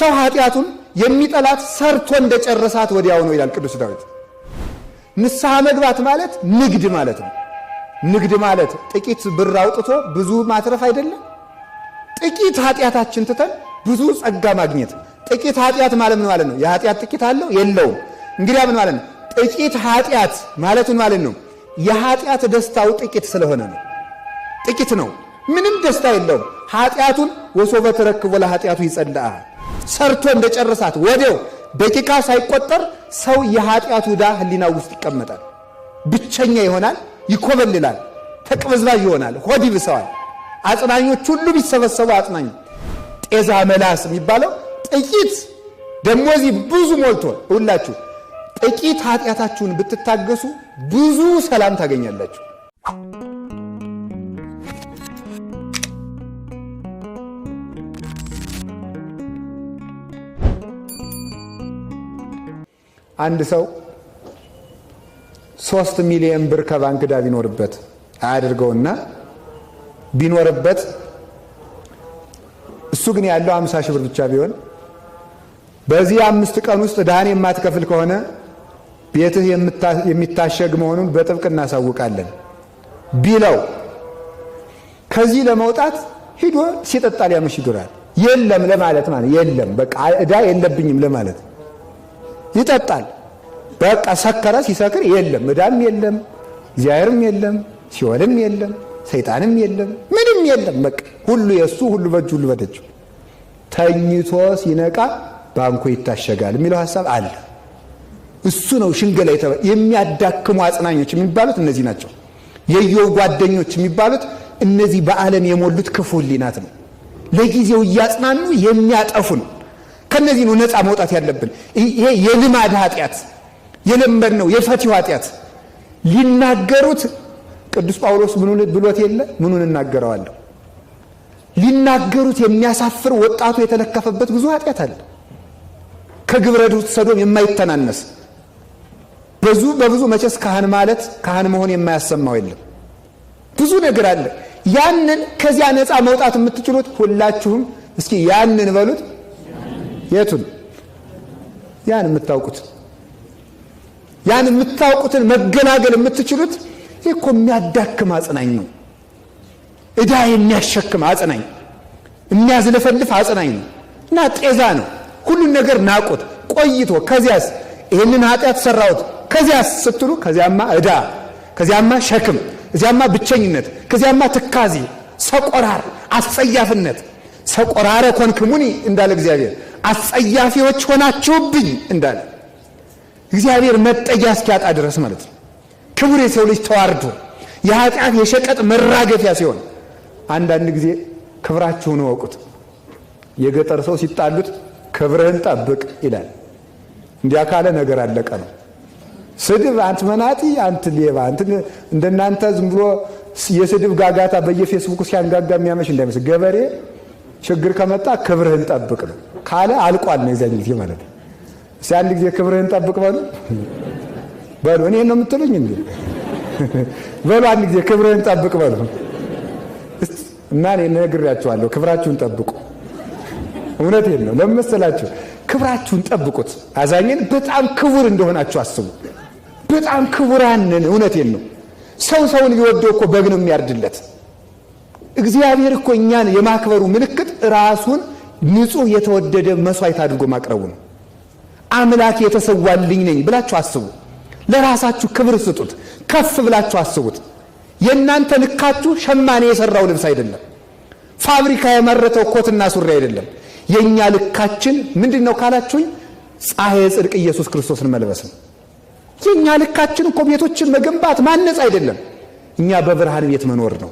ሰው ኃጢአቱን የሚጠላት ሰርቶ እንደጨረሳት ወዲያው ነው ይላል ቅዱስ ዳዊት። ንስሐ መግባት ማለት ንግድ ማለት ነው። ንግድ ማለት ጥቂት ብር አውጥቶ ብዙ ማትረፍ አይደለም። ጥቂት ኃጢአታችን ትተን ብዙ ጸጋ ማግኘት። ጥቂት ኃጢአት ማለት ምን ማለት ነው? የኃጢአት ጥቂት አለው የለውም? እንግዲህ ምን ማለት ነው? ጥቂት ኃጢአት ማለት ምን ማለት ነው? የኃጢአት ደስታው ጥቂት ስለሆነ ነው። ጥቂት ነው፣ ምንም ደስታ የለውም። ኃጢአቱን ወሶበ ተረክቦ ለኃጢአቱ ይጸልአ ሰርቶ እንደጨረሳት ወዲያው ደቂቃ ሳይቆጠር ሰው የኃጢአቱ ዕዳ ህሊናው ውስጥ ይቀመጣል። ብቸኛ ይሆናል፣ ይኮበልላል፣ ተቅበዝባዥ ይሆናል፣ ሆድ ይብሰዋል። አጽናኞች ሁሉ ቢሰበሰቡ አጽናኝ ጤዛ መላስ የሚባለው ጥቂት ደሞዚ ብዙ ሞልቶ ሁላችሁ ጥቂት ኃጢአታችሁን ብትታገሱ ብዙ ሰላም ታገኛላችሁ። አንድ ሰው 3 ሚሊዮን ብር ከባንክ ዕዳ ቢኖርበት አያድርገውና ቢኖርበት እሱ ግን ያለው 50 ሺህ ብር ብቻ ቢሆን በዚህ 5 ቀን ውስጥ ዕዳህን የማትከፍል ከሆነ ቤትህ የሚታሸግ መሆኑን በጥብቅ እናሳውቃለን ቢለው ከዚህ ለመውጣት ሂዶ ሲጠጣ ሊያመሽ ይዶራል። የለም ለማለት ማለት የለም በቃ ዕዳ የለብኝም ለማለት ይጠጣል። በቃ ሰከረ። ሲሰክር የለም ዕዳም የለም እግዚአብሔርም የለም ሲኦልም የለም ሰይጣንም የለም ምንም የለም። በቃ ሁሉ የሱ ሁሉ በእጁ ሁሉ በደጁ ተኝቶ ሲነቃ ባንኩ ይታሸጋል የሚለው ሐሳብ አለ። እሱ ነው ሽንገላ የሚያዳክሙ አጽናኞች የሚባሉት እነዚህ ናቸው። የኢዮብ ጓደኞች የሚባሉት እነዚህ በዓለም የሞሉት ክፉ ሕሊናት ነው። ለጊዜው እያጽናኑ የሚያጠፉን ከነዚህ ነው ነፃ መውጣት ያለብን። ይሄ የልማድ ኃጢአት የለመድ ነው የፈቲው ኃጢአት ሊናገሩት ቅዱስ ጳውሎስ ምኑን ብሎት የለ ምኑን እናገረዋለሁ። ሊናገሩት የሚያሳፍር ወጣቱ የተለከፈበት ብዙ ኃጢአት አለ። ከግብረ ሰዶም የማይተናነስ በብዙ መቼስ ካህን ማለት ካህን መሆን የማያሰማው የለም። ብዙ ነገር አለ። ያንን ከዚያ ነፃ መውጣት የምትችሉት ሁላችሁም እስኪ ያንን በሉት። የቱን? ያን የምታውቁት ያን የምታውቁትን መገላገል የምትችሉት እኮ የሚያዳክም አጽናኝ ነው። ዕዳ የሚያሸክም አጽናኝ፣ የሚያዝለፈልፍ አጽናኝ ነው እና ጤዛ ነው። ሁሉን ነገር ናቁት ቆይቶ ከዚያስ ይህንን ኃጢአት ሰራሁት ከዚያስ ስትሉ ከዚያማ ዕዳ፣ ከዚያማ ሸክም፣ ከዚያማ ብቸኝነት፣ ከዚያማ ትካዜ፣ ሰቆራር፣ አስጸያፍነት ሰቆራረ ኮንክሙኒ እንዳለ እግዚአብሔር አስጸያፊዎች ሆናችሁብኝ እንዳለ እግዚአብሔር መጠጊያ እስኪያጣ ድረስ ማለት ነው። ክቡር የሰው ልጅ ተዋርዶ የኃጢአት የሸቀጥ መራገፊያ ሲሆን አንዳንድ ጊዜ ክብራችሁን እወቁት። የገጠር ሰው ሲጣሉት ክብርህን ጠብቅ ይላል። እንዲያ ካለ ነገር አለቀ ነው። ስድብ አንተ መናጢ፣ አንተ ሌባ፣ አንተ እንደናንተ ዝም ብሎ የስድብ ጋጋታ በየፌስቡክ ሲያንጋጋ የሚያመሽ እንዳይመስል ገበሬ ችግር ከመጣ ክብርህን ጠብቅ ነው ካለ አልቋል ነው የዛን ጊዜ ማለት ነው። እስኪ አንድ ጊዜ ክብርህን ጠብቅ በሉ እኔን ነው የምትሉኝ እንዴ? በሉ አንድ ጊዜ ክብርህን ጠብቅ በሉ እና እኔ ነግሬያችኋለሁ። ክብራችሁን ጠብቁ። እውነቴን ነው። ለምን መሰላችሁ? ክብራችሁን ጠብቁት። አዛኝን በጣም ክቡር እንደሆናችሁ አስቡ። በጣም ክቡራንን። እውነቴን ነው። ሰውን ሊወደው እኮ በግ ነው የሚያርድለት። እግዚአብሔር እኮ እኛን የማክበሩ ምልክት ራሱን ንጹሕ የተወደደ መስዋዕት አድርጎ ማቅረቡ ነው። አምላክ የተሰዋልኝ ነኝ ብላችሁ አስቡ። ለራሳችሁ ክብር ስጡት። ከፍ ብላችሁ አስቡት። የእናንተ ልካችሁ ሸማኔ የሰራው ልብስ አይደለም። ፋብሪካ የመረተው ኮትና ሱሪ አይደለም። የኛ ልካችን ምንድነው ካላችሁኝ ፀሐይ ጽድቅ ኢየሱስ ክርስቶስን መልበስ ነው። የኛ ልካችን እኮ ቤቶችን መገንባት ማነጽ አይደለም። እኛ በብርሃን ቤት መኖር ነው።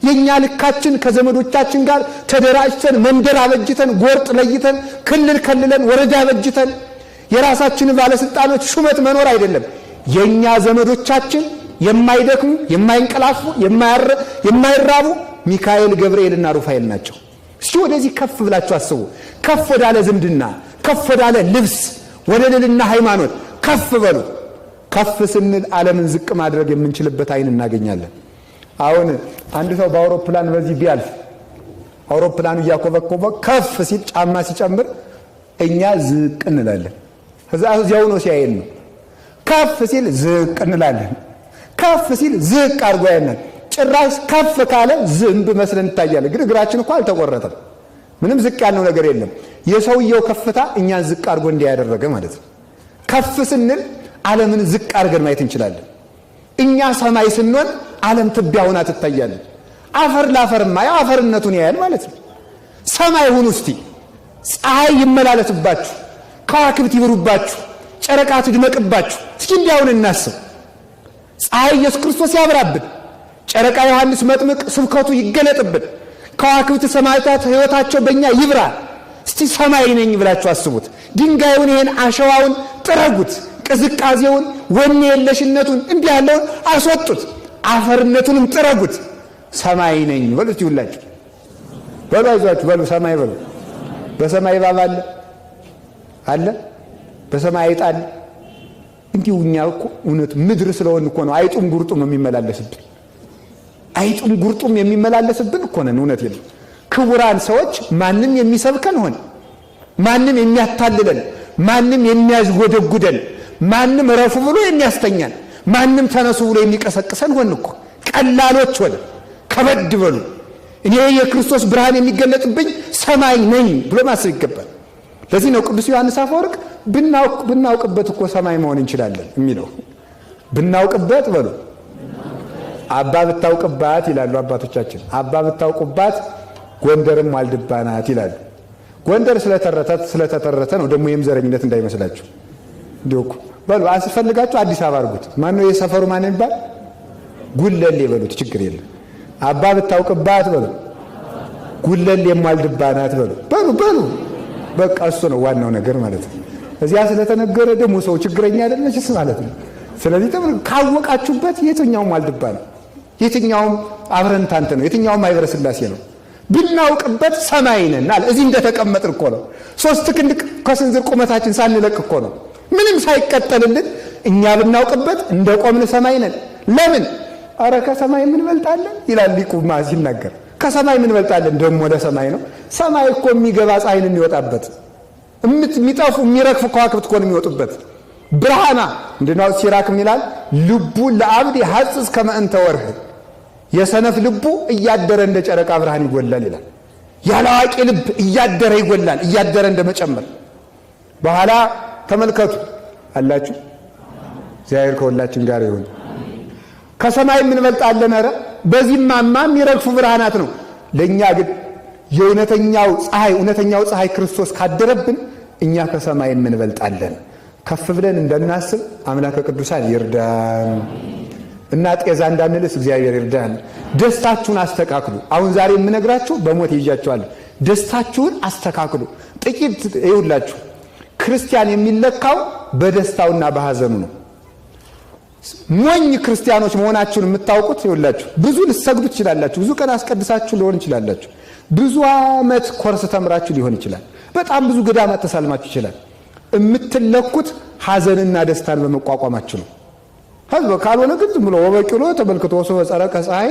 የኛ ልካችን ከዘመዶቻችን ጋር ተደራጅተን መንደር አበጅተን ጎርጥ ለይተን ክልል ከልለን ወረዳ አበጅተን የራሳችን ባለስልጣኖች ሹመት መኖር አይደለም። የኛ ዘመዶቻችን የማይደክሙ የማይንቀላፉ የማይራቡ ሚካኤል ገብርኤልና ሩፋኤል ናቸው። እስቲ ወደዚህ ከፍ ብላችሁ አስቡ። ከፍ ወዳለ ዝምድና፣ ከፍ ወዳለ ልብስ፣ ወደ ልልና ሃይማኖት ከፍ በሉ። ከፍ ስንል ዓለምን ዝቅ ማድረግ የምንችልበት አይን እናገኛለን። አሁን አንድ ሰው በአውሮፕላን በዚህ ቢያልፍ አውሮፕላኑ እያኮበኮበ ከፍ ሲል ጫማ ሲጨምር እኛ ዝቅ እንላለን። እዚያው ነው ሲያየን ነው። ከፍ ሲል ዝቅ እንላለን። ከፍ ሲል ዝቅ አድርጎ ያየናል። ጭራሽ ከፍ ካለ ዝንብ መስለን እንታያለን። ግን እግራችን እኮ አልተቆረጠም። ምንም ዝቅ ያልነው ነገር የለም። የሰውየው ከፍታ እኛን ዝቅ አድርጎ እንዲያደረገ ማለት ነው። ከፍ ስንል ዓለምን ዝቅ አድርገን ማየት እንችላለን። እኛ ሰማይ ስንሆን ዓለም ትቢያ ሆና ትታያለች። አፈር ላፈርማ ያው አፈርነቱን ያያል ማለት ነው። ሰማይ ሁኑ እስቲ፣ ፀሐይ ይመላለስባችሁ፣ ከዋክብት ይብሩባችሁ፣ ጨረቃ ትድመቅባችሁ። እስኪ እንዲያውን እናስብ። ፀሐይ ኢየሱስ ክርስቶስ ያብራብን፣ ጨረቃ ዮሐንስ መጥምቅ ስብከቱ ይገለጥብን፣ ከዋክብት ሰማዕታት ሕይወታቸው በእኛ ይብራ። እስቲ ሰማይ ነኝ ብላችሁ አስቡት። ድንጋዩን ይሄን አሸዋውን ጥረጉት፣ ቅዝቃዜውን ወኔ የለሽነቱን እንዲህ ያለውን አስወጡት፣ አፈርነቱንም ጥረጉት። ሰማይ ነኝ በሉት። ይውላችሁ በሉ፣ አይዟችሁ በሉ፣ ሰማይ በሉ። በሰማይ እባብ አለ፣ በሰማይ አይጥ አለ። እንዲሁ እኛ እኮ እውነት ምድር ስለሆን እኮ ነው አይጡም ጉርጡም የሚመላለስብን። አይጡም ጉርጡም የሚመላለስብን እኮ ነን። እውነት የለም። ክቡራን ሰዎች ማንም የሚሰብከን ሆነ፣ ማንም የሚያታልለን፣ ማንም የሚያዝጎደጉደን፣ ማንም ረፉ ብሎ የሚያስተኛን፣ ማንም ተነሱ ብሎ የሚቀሰቅሰን ሆን እኮ ቀላሎች ሆነ። ከበድ በሉ። እኔ የክርስቶስ ብርሃን የሚገለጥብኝ ሰማይ ነኝ ብሎ ማሰብ ይገባል። ለዚህ ነው ቅዱስ ዮሐንስ አፈወርቅ ብናውቅበት እኮ ሰማይ መሆን እንችላለን የሚለው። ብናውቅበት በሉ፣ አባ ብታውቅባት ይላሉ አባቶቻችን። አባ ብታውቁባት ጎንደርም ዋልድባ ናት ይላሉ። ጎንደር ስለተተረተ ነው ደግሞ የምዘረኝነት እንዳይመስላችሁ። እንዲሁ እኮ በሉ አስፈልጋችሁ አዲስ አበባ አድርጉት። ማነው የሰፈሩ ማን ይባል? ጉለሌ በሉት፣ ችግር የለም። አባ ብታውቅባት በሉ፣ ጉለሌም ዋልድባ ናት በሉ በሉ። በቃ እሱ ነው ዋናው ነገር ማለት ነው። እዚያ ስለተነገረ ደግሞ ሰው ችግረኛ አይደለችስ ማለት ነው። ስለዚህ ካወቃችሁበት የትኛውም ዋልድባ ነው፣ የትኛውም አብረንታንት ነው፣ የትኛውም ማኅበረ ሥላሴ ነው። ብናውቅበት ሰማይ ነን አለ። እዚህ እንደተቀመጥን እኮ ነው። 3 ክንድ ከስንዝር ቁመታችን ሳንለቅ እኮ ነው ምንም ሳይቀጠልልን እኛ ብናውቅበት እንደ ቆምን ሰማይ ነን። ለምን? አረ ከሰማይ ምን እንበልጣለን ይላል ሊቁ ሲናገር። ከሰማይ ምን እንበልጣለን? ደግሞ ለሰማይ ነው። ሰማይ እኮ የሚገባ ፀሐይን የሚወጣበት፣ የሚጠፉ የሚረግፉ ከዋክብት እኮ ነው የሚወጡበት። ብርሃና እንደናው ሲራክ ይላል ልቡ ለአብድ ሐጽጽ ከመ እንተ ወርህ፣ የሰነፍ ልቡ እያደረ እንደ ጨረቃ ብርሃን ይጎላል ይላል። ያላዋቂ ልብ እያደረ ይጎላል፣ እያደረ እንደመጨመር። በኋላ ተመልከቱ አላችሁ። እግዚአብሔር ከሁላችን ጋር ይሁን። ከሰማይ ምን እንበልጣለን? ኧረ በዚህማማ የሚረግፉ ብርሃናት ነው። ለእኛ ግን የእውነተኛው ፀሐይ ክርስቶስ ካደረብን እኛ ከሰማይ ምን እንበልጣለን? ከፍ ብለን እንደናስብ አምላከ ቅዱሳን ይርዳን እና ጤዛ እንዳንልስ እግዚአብሔር ይርዳን። ደስታችሁን አስተካክሉ። አሁን ዛሬ የምነግራችሁ በሞት ይዣችኋለሁ። ደስታችሁን አስተካክሉ። ጥቂት ይውላችሁ። ክርስቲያን የሚለካው በደስታውና በሐዘኑ ነው። ሞኝ ክርስቲያኖች መሆናችሁን የምታውቁት ይውላችሁ፣ ብዙ ልትሰግዱ ትችላላችሁ፣ ብዙ ቀን አስቀድሳችሁ ሊሆን ይችላላችሁ፣ ብዙ ዓመት ኮርስ ተምራችሁ ሊሆን ይችላል፣ በጣም ብዙ ገዳማት ተሳልማችሁ ይችላል። የምትለኩት ሐዘንና ደስታን በመቋቋማችሁ ነው። ህዝብ ካልሆነ ግን ዝም ብሎ ወበቂሎ ተመልክቶ ወሶ ጸረቀ ፀሐይ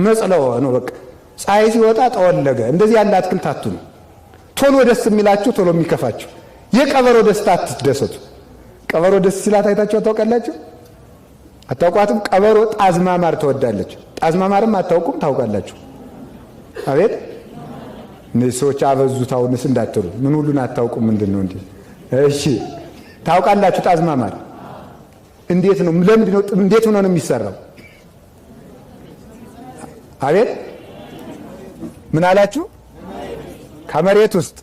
መጽለወ ነው። በቃ ፀሐይ ሲወጣ ጠወለገ። እንደዚህ ያለ አትክልት አትሁኑ። ቶሎ ደስ የሚላችሁ ቶሎ የሚከፋችሁ። የቀበሮ ደስታ አትደሰቱ። ቀበሮ ደስ ሲላት አይታችሁ ታውቃላችሁ? አታውቋትም? ቀበሮ ጣዝማ ማር ትወዳለች። ጣዝማ ማርም አታውቁም? ታውቃላችሁ? አቤት እነዚህ ሰዎች አበዙት። አሁንስ እንዳትሉ ምን ሁሉን አታውቁም? ምንድን ነው እንዴ? እሺ ታውቃላችሁ? ጣዝማ ማር እንዴት ነው? ለምንድን ነው? እንዴት ሆኖ ነው የሚሰራው? አቤት ምን አላችሁ? ከመሬት ውስጥ።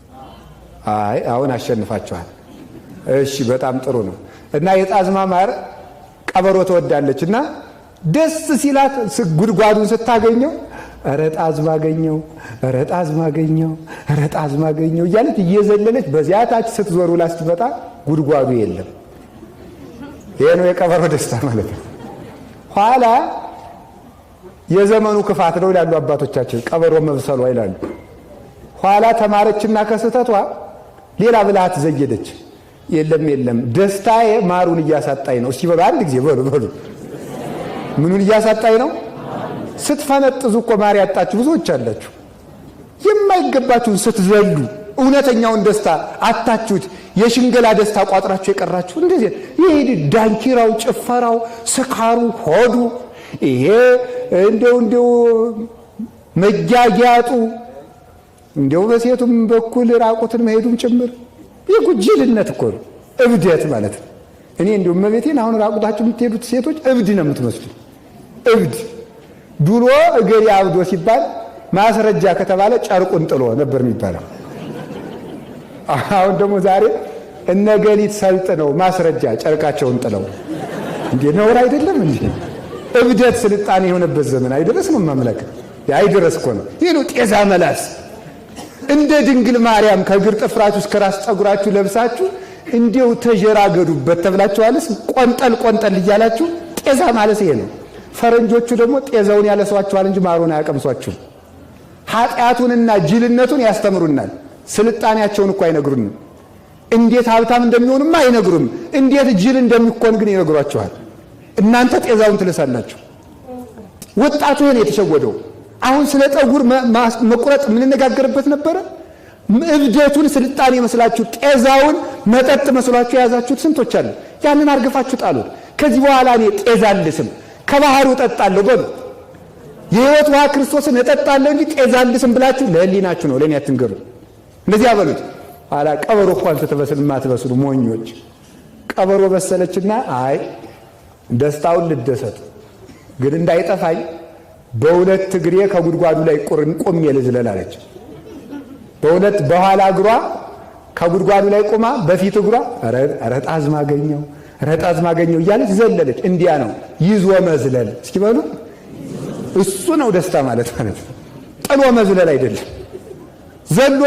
አይ አሁን አሸንፋችኋል። እሺ በጣም ጥሩ ነው። እና የጣዝማ ማር ቀበሮ ትወዳለች እና ደስ ሲላት ጉድጓዱን ስታገኘው ኧረ ጣዝማ አገኘው፣ ኧረ ጣዝማ አገኘው፣ ኧረ ጣዝማ አገኘው እያለች እየዘለለች በዚያ ታች ስትዞር ውላ ስትመጣ ጉድጓዱ የለም። ይሄ ነው የቀበሮ ደስታ ማለት ነው። ኋላ የዘመኑ ክፋት ነው ይላሉ አባቶቻችን፣ ቀበሮ መብሰሏ ይላሉ። ኋላ ተማረችና ከስተቷ ሌላ ብልሃት ዘየደች። የለም ደስታዬ ማሩን እያሳጣኝ ነው። እስቲ በሉ አንድ ጊዜ በሉ ምኑን እያሳጣኝ ነው? ስትፈነጥዙ እኮ ማር ያጣችሁ ብዙዎች አላችሁ። የማይገባችሁን ስትዘሉ እውነተኛውን ደስታ አታችሁት የሽንገላ ደስታ ቋጥራችሁ የቀራችሁ እንደዚህ ይሄ ዳንኪራው፣ ጭፈራው፣ ስካሩ፣ ሆዱ ይሄ እንደው መጃጃጡ እንደው በሴቱም በኩል ራቁትን መሄዱም ጭምር የጉጅልነት እኮ ነው፣ እብደት ማለት ነው። እኔ እንደው እመቤቴን አሁን ራቁታችሁ የምትሄዱት ሴቶች እብድ ነው የምትመስሉ። እብድ ድሮ እገሌ አብዶ ሲባል ማስረጃ ከተባለ ጨርቁን ጥሎ ነበር የሚባለው። አሁን ደግሞ ዛሬ እነገሊት ሰልጥነው ማስረጃ ጨርቃቸውን ጥለው እንዴ ነውር አይደለም እንዴ? እብደት ስልጣኔ የሆነበት ዘመን አይደረስ ነው ማምለክ አይደረስ እኮ ነው። ይሄ ነው ጤዛ መላስ። እንደ ድንግል ማርያም ከእግር ጥፍራችሁ እስከ ራስ ጠጉራችሁ ለብሳችሁ እንዴው ተጀራገዱበት ተብላችኋልስ። ቆንጠል ቆንጠል እያላችሁ ጤዛ ማለት ይሄ ነው። ፈረንጆቹ ደግሞ ጤዛውን ያለሷችኋል እንጂ ማሩን አያቀምሷችሁም። ኃጢአቱንና ጅልነቱን ያስተምሩናል። ስልጣኔያቸውን እኮ አይነግሩንም። እንዴት ሀብታም እንደሚሆኑም አይነግሩም። እንዴት ጅል እንደሚኮን ግን ይነግሯችኋል። እናንተ ጤዛውን ትልሳላችሁ። ወጣቱ ይሄን የተሸወደው አሁን ስለ ጠጉር መቁረጥ የምንነጋገርበት ነበረ። እብደቱን ስልጣኔ መስላችሁ ጤዛውን መጠጥ መስሏችሁ የያዛችሁት ስንቶች አሉ። ያንን አርግፋችሁ ጣሉት። ከዚህ በኋላ እኔ ጤዛ አልስም ከባህሩ እጠጣለሁ በሉ። የሕይወት ውሃ ክርስቶስን እጠጣለሁ እንጂ ጤዛ አልስም ብላችሁ ለህሊናችሁ ነው፣ ለእኔ አትንገሩ። እንደዚህ አበሉት። ኋላ ቀበሮ እንኳን ስትበስል የማትበስሉ ሞኞች። ቀበሮ በሰለችና አይ ደስታውን ልደሰት ግን እንዳይጠፋኝ በሁለት እግሬ ከጉድጓዱ ላይ ቆሜ ልዝለል አለች። በሁለት በኋላ እግሯ ከጉድጓዱ ላይ ቆማ በፊት እግሯ ረጣዝ ማገኘው እያለች ዘለለች። እንዲያ ነው ይዞ መዝለል። እስኪ በሉ እሱ ነው ደስታ ማለት ነው። ጥሎ መዝለል አይደለም። ዘሎ